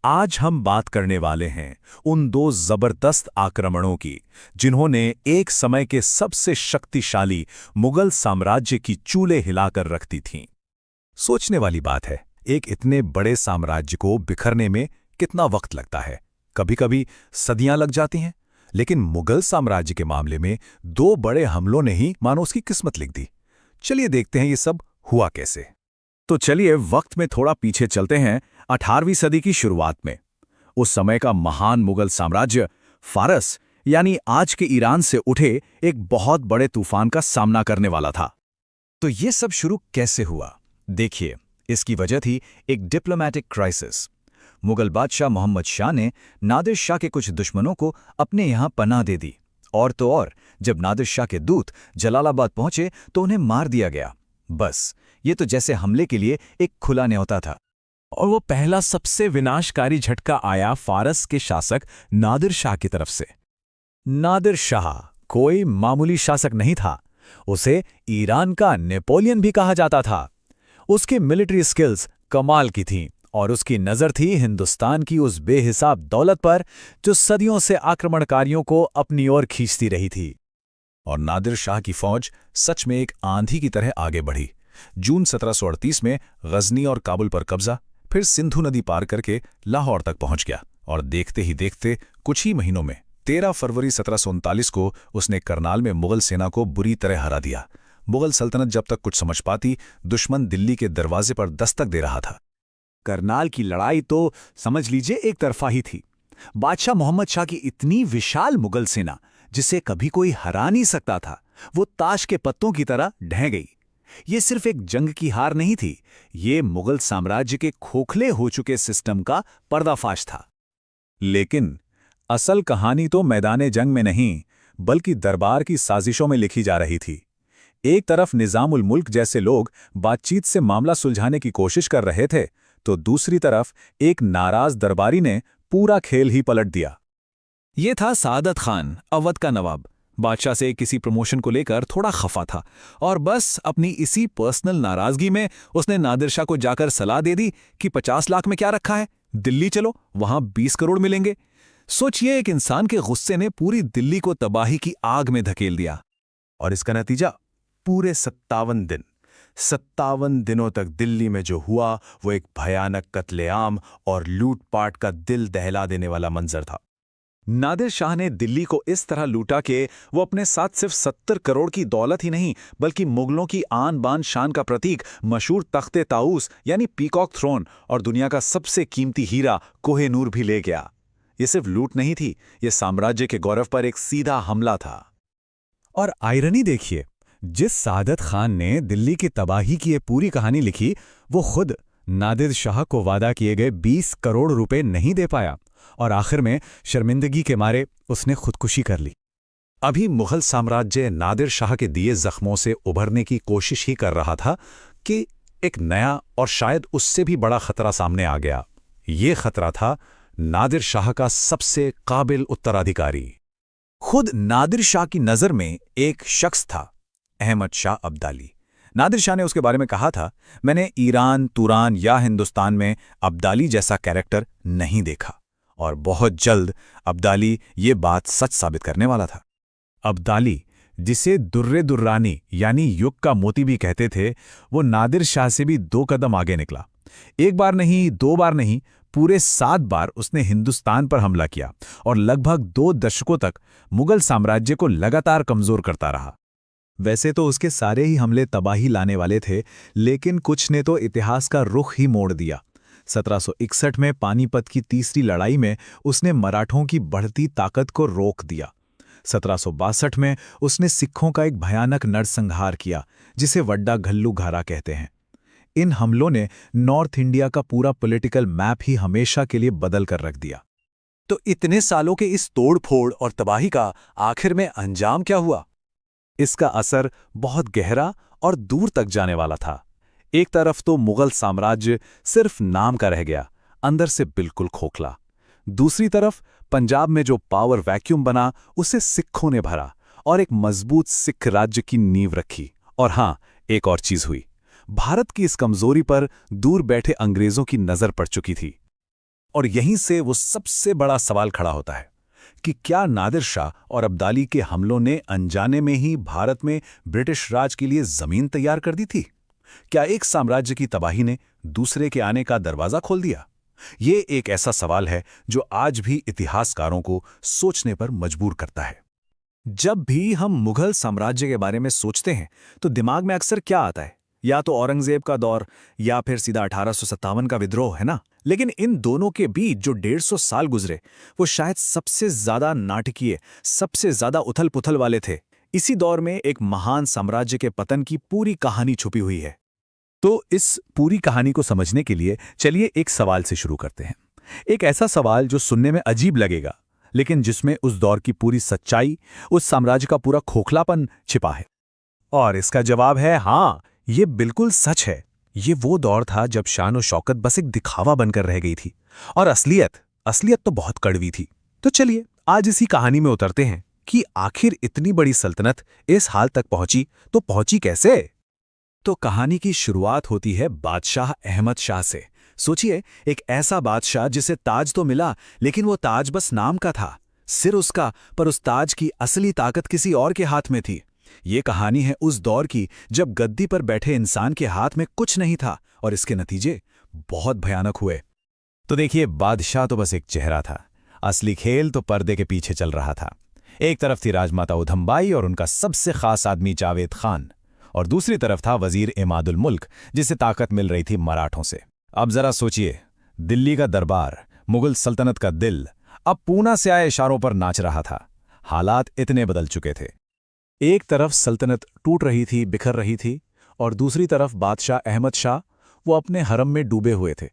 आज हम बात करने वाले हैं उन दो जबरदस्त आक्रमणों की जिन्होंने एक समय के सबसे शक्तिशाली मुगल साम्राज्य की चूल्हे हिलाकर रख दी थीं। सोचने वाली बात है, एक इतने बड़े साम्राज्य को बिखरने में कितना वक्त लगता है। कभी-कभी सदियां लग जाती हैं, लेकिन मुगल साम्राज्य के मामले में दो बड़े हमलों ने ही मानो उसकी किस्मत लिख दी। चलिए देखते हैं ये सब हुआ कैसे। तो चलिए वक्त में थोड़ा पीछे चलते हैं 18वीं सदी की शुरुआत में। उस समय का महान मुगल साम्राज्य फारस यानी आज के ईरान से उठे एक बहुत बड़े तूफान का सामना करने वाला था। तो ये सब शुरू कैसे हुआ? देखिए, इसकी वजह थी एक डिप्लोमैटिक क्राइसिस। मुगल बादशाह मोहम्मद शाह ने नादिर शाह के कुछ दुश्मनों को अपने यहाँ पनाह दे दी। और तो और, जब नादिर शाह के दूत जलालाबाद पहुंचे तो उन्हें मार दिया गया। बस, ये तो जैसे हमले के लिए एक खुला न्योता था। और वो पहला सबसे विनाशकारी झटका आया फारस के शासक नादिर शाह की तरफ से। नादिर शाह कोई मामूली शासक नहीं था, उसे ईरान का नेपोलियन भी कहा जाता था। उसकी मिलिट्री स्किल्स कमाल की थीं और उसकी नज़र थी हिंदुस्तान की उस बेहिसाब दौलत पर जो सदियों से आक्रमणकारियों को अपनी ओर खींचती रही थी। और नादिर शाह की फौज सच में एक आंधी की तरह आगे बढ़ी। जून 1738 में गजनी और काबुल पर कब्जा, फिर सिंधु नदी पार करके लाहौर तक पहुंच गया और देखते ही देखते कुछ ही महीनों में 13 फरवरी 1739 को उसने करनाल में मुगल सेना को बुरी तरह हरा दिया। मुगल सल्तनत जब तक कुछ समझ पाती, दुश्मन दिल्ली के दरवाजे पर दस्तक दे रहा था। करनाल की लड़ाई तो समझ लीजिए एक तरफा ही थी। बादशाह मोहम्मद शाह की इतनी विशाल मुगल सेना, जिसे कभी कोई हरा नहीं सकता था, वो ताश के पत्तों की तरह ढह गई। ये सिर्फ एक जंग की हार नहीं थी, ये मुगल साम्राज्य के खोखले हो चुके सिस्टम का पर्दाफाश था। लेकिन असल कहानी तो मैदाने जंग में नहीं, बल्कि दरबार की साजिशों में लिखी जा रही थी। एक तरफ निजामुल मुल्क जैसे लोग बातचीत से मामला सुलझाने की कोशिश कर रहे थे, तो दूसरी तरफ एक नाराज दरबारी ने पूरा खेल ही पलट दिया। ये था सादत खान, अवध का नवाब। बादशाह से किसी प्रमोशन को लेकर थोड़ा खफा था और बस अपनी इसी पर्सनल नाराजगी में उसने नादिर शाह को जाकर सलाह दे दी कि 50 लाख में क्या रखा है, दिल्ली चलो, वहां 20 करोड़ मिलेंगे। सोचिए, एक इंसान के गुस्से ने पूरी दिल्ली को तबाही की आग में धकेल दिया। और इसका नतीजा पूरे 57 दिनों तक दिल्ली में जो हुआ वो एक भयानक कत्लेआम और लूटपाट का दिल दहला देने वाला मंजर था। नादिर शाह ने दिल्ली को इस तरह लूटा कि वो अपने साथ सिर्फ 70 करोड़ की दौलत ही नहीं, बल्कि मुगलों की आन बान शान का प्रतीक मशहूर तख्ते ताऊस यानी पीकॉक थ्रोन और दुनिया का सबसे कीमती हीरा कोहे-नूर भी ले गया। ये सिर्फ लूट नहीं थी, ये साम्राज्य के गौरव पर एक सीधा हमला था। और आयरनी देखिए, जिस सादत खान ने दिल्ली की तबाही की ये पूरी कहानी लिखी, वो खुद नादिर शाह को वादा किए गए 20 करोड़ रुपए नहीं दे पाया और आखिर में शर्मिंदगी के मारे उसने खुदकुशी कर ली। अभी मुगल साम्राज्य नादिर शाह के दिए जख्मों से उभरने की कोशिश ही कर रहा था कि एक नया और शायद उससे भी बड़ा खतरा सामने आ गया। ये खतरा था नादिर शाह का सबसे काबिल उत्तराधिकारी। खुद नादिर शाह की नज़र में एक शख्स था, अहमद शाह अब्दाली। नादिर शाह ने उसके बारे में कहा था, मैंने ईरान, तुरान या हिंदुस्तान में अब्दाली जैसा कैरेक्टर नहीं देखा। और बहुत जल्द अब्दाली ये बात सच साबित करने वाला था। अब्दाली, जिसे दुर्रे दुर्रानी यानी युग का मोती भी कहते थे, वो नादिर शाह से भी 2 कदम आगे निकला। एक बार नहीं, 2 बार नहीं, पूरे 7 बार उसने हिंदुस्तान पर हमला किया और लगभग 2 दशकों तक मुगल साम्राज्य को लगातार कमजोर करता रहा। वैसे तो उसके सारे ही हमले तबाही लाने वाले थे, लेकिन कुछ ने तो इतिहास का रुख ही मोड़ दिया। 1761 में पानीपत की तीसरी लड़ाई में उसने मराठों की बढ़ती ताकत को रोक दिया। 1762 में उसने सिखों का एक भयानक नरसंहार किया, जिसे वड्डा घल्लू घारा कहते हैं। इन हमलों ने नॉर्थ इंडिया का पूरा पॉलिटिकल मैप ही हमेशा के लिए बदल कर रख दिया। तो इतने सालों के इस तोड़-फोड़ और तबाही का आखिर में अंजाम क्या हुआ? इसका असर बहुत गहरा और दूर तक जाने वाला था। एक तरफ तो मुगल साम्राज्य सिर्फ नाम का रह गया, अंदर से बिल्कुल खोखला। दूसरी तरफ पंजाब में जो पावर वैक्यूम बना, उसे सिखों ने भरा और एक मजबूत सिख राज्य की नींव रखी। और हां, एक और चीज हुई, भारत की इस कमजोरी पर दूर बैठे अंग्रेजों की नजर पड़ चुकी थी। और यहीं से वो सबसे बड़ा सवाल खड़ा होता है कि क्या नादिर शाह और अब्दाली के हमलों ने अनजाने में ही भारत में ब्रिटिश राज के लिए जमीन तैयार कर दी थी? क्या एक साम्राज्य की तबाही ने दूसरे के आने का दरवाजा खोल दिया? ये एक ऐसा सवाल है जो आज भी इतिहासकारों को सोचने पर मजबूर करता है। जब भी हम मुगल साम्राज्य के बारे में सोचते हैं तो दिमाग में अक्सर क्या आता है? या तो औरंगजेब का दौर या फिर सीधा 1857 का विद्रोह, है ना? लेकिन इन दोनों के बीच जो 150 साल गुजरे वो शायद सबसे ज्यादा नाटकीय, सबसे ज्यादा उथल पुथल वाले थे। इसी दौर में एक महान साम्राज्य के पतन की पूरी कहानी छुपी हुई है। तो इस पूरी कहानी को समझने के लिए चलिए एक सवाल से शुरू करते हैं। एक ऐसा सवाल जो सुनने में अजीब लगेगा, लेकिन जिसमें उस दौर की पूरी सच्चाई, उस साम्राज्य का पूरा खोखलापन छिपा है। और इसका जवाब है हाँ, ये बिल्कुल सच है। ये वो दौर था जब शान और शौकत बस एक दिखावा बनकर रह गई थी और असलियत तो बहुत कड़वी थी। तो चलिए आज इसी कहानी में उतरते हैं कि आखिर इतनी बड़ी सल्तनत इस हाल तक पहुंची तो पहुंची कैसे। तो कहानी की शुरुआत होती है बादशाह अहमद शाह से। सोचिए, एक ऐसा बादशाह जिसे ताज तो मिला, लेकिन वो ताज बस नाम का था। सिर उसका, पर उस ताज की असली ताकत किसी और के हाथ में थी। ये कहानी है उस दौर की जब गद्दी पर बैठे इंसान के हाथ में कुछ नहीं था और इसके नतीजे बहुत भयानक हुए। तो देखिए, बादशाह तो बस एक चेहरा था, असली खेल तो पर्दे के पीछे चल रहा था। एक तरफ थी राजमाता उधमबाई और उनका सबसे खास आदमी जावेद खान, और दूसरी तरफ था वजीर इमादुल मुल्क, जिसे ताकत मिल रही थी मराठों से। अब जरा सोचिए, दिल्ली का दरबार, मुगल सल्तनत का दिल, अब पूना से आए इशारों पर नाच रहा था। हालात इतने बदल चुके थे। एक तरफ सल्तनत टूट रही थी, बिखर रही थी, और दूसरी तरफ बादशाह अहमद शाह, वो अपने हरम में डूबे हुए थे।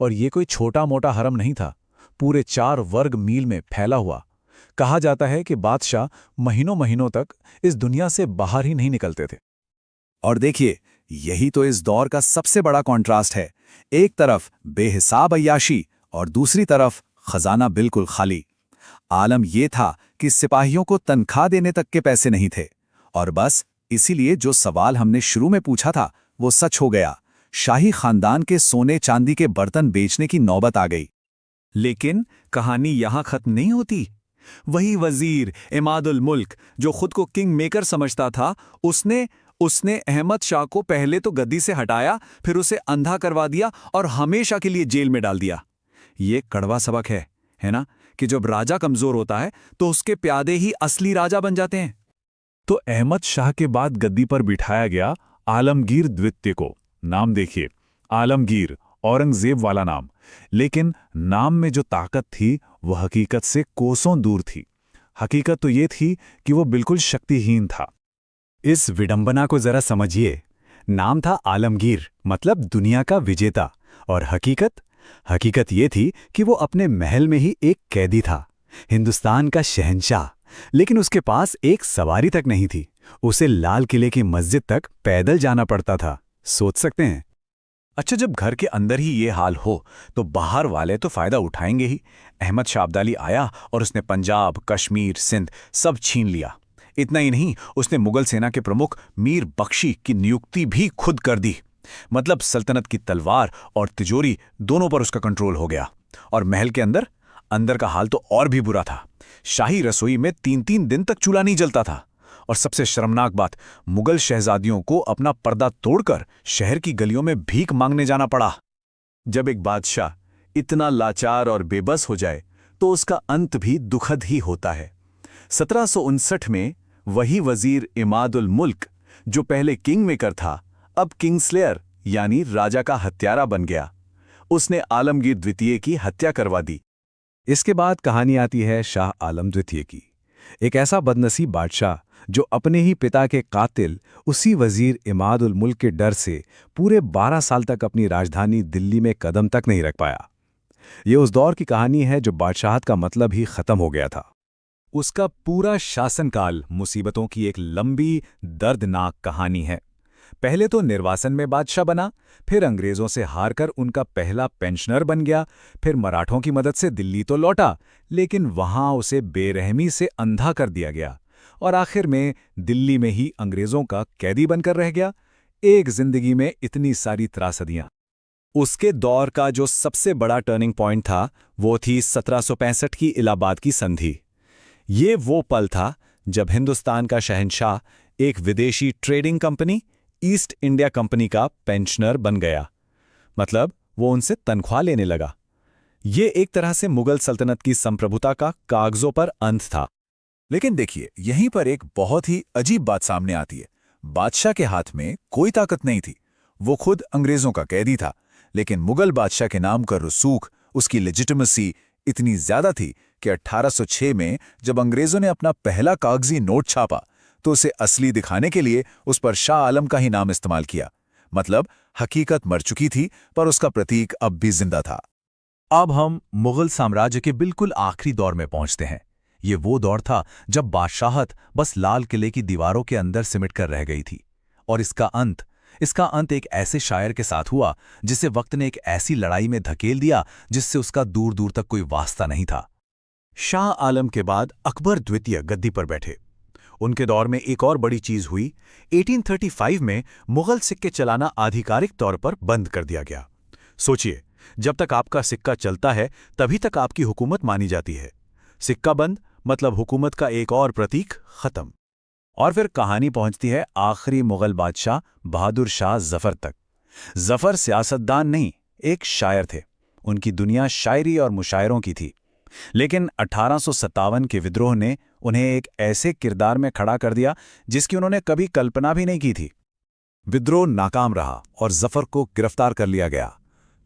और ये कोई छोटा मोटा हरम नहीं था, पूरे 4 वर्ग मील में फैला हुआ। कहा जाता है कि बादशाह महीनों महीनों तक इस दुनिया से बाहर ही नहीं निकलते थे। और देखिए, यही तो इस दौर का सबसे बड़ा कॉन्ट्रास्ट है। एक तरफ बेहिसाब अय्याशी और दूसरी तरफ खजाना बिल्कुल खाली। आलम यह था कि सिपाहियों को तनख्वाह देने तक के पैसे नहीं थे। और बस इसीलिए जो सवाल हमने शुरू में पूछा था वो सच हो गया। शाही खानदान के सोने चांदी के बर्तन बेचने की नौबत आ गई। लेकिन कहानी यहां खत्म नहीं होती। वही वजीर इमादुल मुल्क जो खुद को किंग मेकर समझता था, उसने अहमद शाह को पहले तो गद्दी से हटाया, फिर उसे अंधा करवा दिया और हमेशा के लिए जेल में डाल दिया। ये कड़वा सबक है ना, कि जब राजा कमजोर होता है तो उसके प्यादे ही असली राजा बन जाते हैं। तो अहमद शाह के बाद गद्दी पर बिठाया गया आलमगीर द्वितीय को। नाम देखिए, आलमगीर, औरंगजेब वाला नाम, लेकिन नाम में जो ताकत थी वह हकीकत से कोसों दूर थी। हकीकत तो ये थी कि वो बिल्कुल शक्तिहीन था। इस विडंबना को जरा समझिए। नाम था आलमगीर, मतलब दुनिया का विजेता, और हकीकत ये थी कि वो अपने महल में ही एक कैदी था, हिंदुस्तान का शहंशाह। लेकिन उसके पास एक सवारी तक नहीं थी। उसे लाल किले की मस्जिद तक पैदल जाना पड़ता था। सोच सकते हैं? अच्छा, जब घर के अंदर ही ये हाल हो तो बाहर वाले तो फायदा उठाएंगे ही। अहमद शाह अब्दाली आया और उसने पंजाब, कश्मीर, सिंध सब छीन लिया। इतना ही नहीं, उसने मुगल सेना के प्रमुख मीर बख्शी की नियुक्ति भी खुद कर दी। मतलब सल्तनत की तलवार और तिजोरी दोनों पर उसका कंट्रोल हो गया। और महल के अंदर का हाल तो और भी बुरा था। शाही रसोई में 3-3 दिन तक चूल्हा नहीं जलता था। और सबसे शर्मनाक बात, मुगल शहजादियों को अपना पर्दा तोड़कर शहर की गलियों में भीख मांगने जाना पड़ा। जब एक बादशाह इतना लाचार और बेबस हो जाए तो उसका अंत भी दुखद ही होता है। 1759 में वही वजीर इमादुल मुल्क, जो पहले किंग मेकर था, अब किंगस्लेयर यानी राजा का हत्यारा बन गया। उसने आलमगीर द्वितीय की हत्या करवा दी। इसके बाद कहानी आती है शाह आलम द्वितीय की। एक ऐसा बदनसीब बादशाह जो अपने ही पिता के कातिल उसी वजीर इमादुल मुल्क के डर से पूरे 12 साल तक अपनी राजधानी दिल्ली में कदम तक नहीं रख पाया। ये उस दौर की कहानी है जो बादशाहत का मतलब ही खत्म हो गया था। उसका पूरा शासनकाल मुसीबतों की एक लंबी, दर्दनाक कहानी है। पहले तो निर्वासन में बादशाह बना, फिर अंग्रेजों से हारकर उनका पहला पेंशनर बन गया, फिर मराठों की मदद से दिल्ली तो लौटा, लेकिन वहां उसे बेरहमी से अंधा कर दिया गया और आखिर में दिल्ली में ही अंग्रेजों का कैदी बनकर रह गया। एक जिंदगी में इतनी सारी त्रासदियां। उसके दौर का जो सबसे बड़ा टर्निंग पॉइंट था वो थी 1765 की इलाहाबाद की संधि। ये वो पल था जब हिंदुस्तान का शहंशाह एक विदेशी trading company east India company का पेंशनर बन गया। मतलब वो उनसे तनख्वाह लेने लगा। ये एक तरह से मुगल सल्तनत की संप्रभुता का कागजों पर अंत था। लेकिन देखिए, यहीं पर एक बहुत ही अजीब बात सामने आती है। बादशाह के हाथ में कोई ताकत नहीं थी, वो खुद अंग्रेजों का कैदी था, लेकिन मुगल बादशाह के नाम का रसूख, उसकी लेजिटिमेसी इतनी ज्यादा थी कि 1806 में जब अंग्रेजों ने अपना पहला कागजी नोट छापा तो उसे असली दिखाने के लिए उस पर शाह आलम का ही नाम इस्तेमाल किया। मतलब हकीकत मर चुकी थी, पर उसका प्रतीक अब भी जिंदा था। अब हम मुगल साम्राज्य के बिल्कुल आखिरी दौर में पहुंचते हैं। ये वो दौर था जब बादशाहत बस लाल किले की दीवारों के अंदर सिमट कर रह गई थी। और इसका अंत एक ऐसे शायर के साथ हुआ जिसे वक्त ने एक ऐसी लड़ाई में धकेल दिया जिससे उसका दूर दूर तक कोई वास्ता नहीं था। शाह आलम के बाद अकबर द्वितीय गद्दी पर बैठे। उनके दौर में एक और बड़ी चीज हुई। 1835 में मुगल सिक्के चलाना आधिकारिक तौर पर बंद कर दिया गया। सोचिए, जब तक आपका सिक्का चलता है तभी तक आपकी हुकूमत मानी जाती है। सिक्का बंद मतलब हुकूमत का एक और प्रतीक खत्म। और फिर कहानी पहुंचती है आखिरी मुगल बादशाह बहादुर शाह जफर तक। जफर सियासतदान नहीं, एक शायर थे। उनकी दुनिया शायरी और मुशायरों की थी। लेकिन 1857 के विद्रोह ने उन्हें एक ऐसे किरदार में खड़ा कर दिया जिसकी उन्होंने कभी कल्पना भी नहीं की थी। विद्रोह नाकाम रहा और जफर को गिरफ्तार कर लिया गया।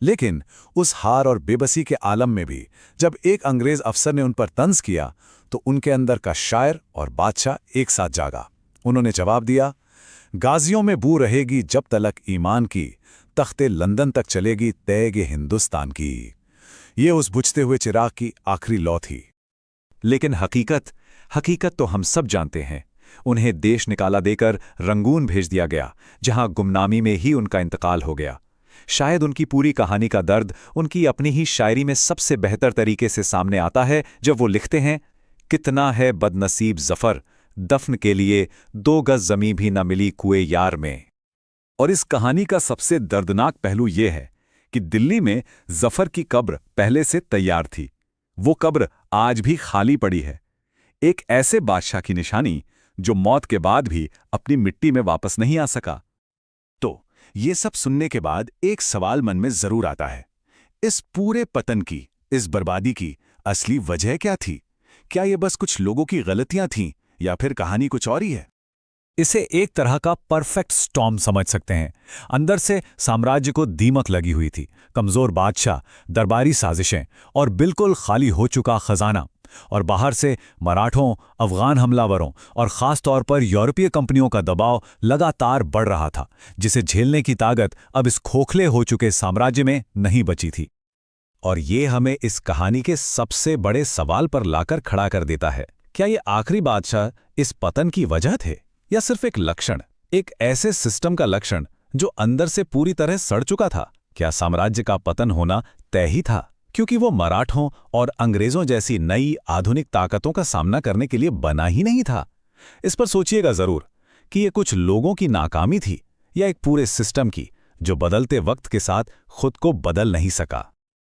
लेकिन उस हार और बेबसी के आलम में भी जब एक अंग्रेज अफसर ने उन पर तंज किया तो उनके अंदर का शायर और बादशाह एक साथ जागा। उन्होंने जवाब दिया, गाजियों में बू रहेगी जब तलक ईमान की, तख्ते लंदन तक चलेगी तैगे हिंदुस्तान की। ये उस बुझते हुए चिराग की आखिरी लौ थी। लेकिन हकीकत तो हम सब जानते हैं। उन्हें देश निकाला देकर रंगून भेज दिया गया, जहां गुमनामी में ही उनका इंतकाल हो गया। शायद उनकी पूरी कहानी का दर्द उनकी अपनी ही शायरी में सबसे बेहतर तरीके से सामने आता है जब वो लिखते हैं, कितना है बदनसीब जफर, दफन के लिए 2 गज जमीन भी न मिली कुएं यार में। और इस कहानी का सबसे दर्दनाक पहलू यह है कि दिल्ली में जफर की कब्र पहले से तैयार थी। वो कब्र आज भी खाली पड़ी है। एक ऐसे बादशाह की निशानी जो मौत के बाद भी अपनी मिट्टी में वापस नहीं आ सका। तो ये सब सुनने के बाद एक सवाल मन में जरूर आता है, इस पूरे पतन की, इस बर्बादी की असली वजह क्या थी? क्या ये बस कुछ लोगों की गलतियां थीं या फिर कहानी कुछ और ही है? इसे एक तरह का परफेक्ट स्टॉर्म समझ सकते हैं। अंदर से साम्राज्य को दीमक लगी हुई थी, कमजोर बादशाह, दरबारी साजिशें और बिल्कुल खाली हो चुका खजाना। और बाहर से मराठों, अफगान हमलावरों और ख़ास तौर पर यूरोपीय कंपनियों का दबाव लगातार बढ़ रहा था, जिसे झेलने की ताकत अब इस खोखले हो चुके साम्राज्य में नहीं बची थी। और ये हमें इस कहानी के सबसे बड़े सवाल पर लाकर खड़ा कर देता है, क्या ये आखिरी बादशाह इस पतन की वजह थे या सिर्फ एक लक्षण, एक ऐसे सिस्टम का लक्षण जो अंदर से पूरी तरह सड़ चुका था? क्या साम्राज्य का पतन होना तय ही था क्योंकि वो मराठों और अंग्रेजों जैसी नई आधुनिक ताकतों का सामना करने के लिए बना ही नहीं था? इस पर सोचिएगा जरूर कि ये कुछ लोगों की नाकामी थी या एक पूरे सिस्टम की जो बदलते वक्त के साथ खुद को बदल नहीं सका।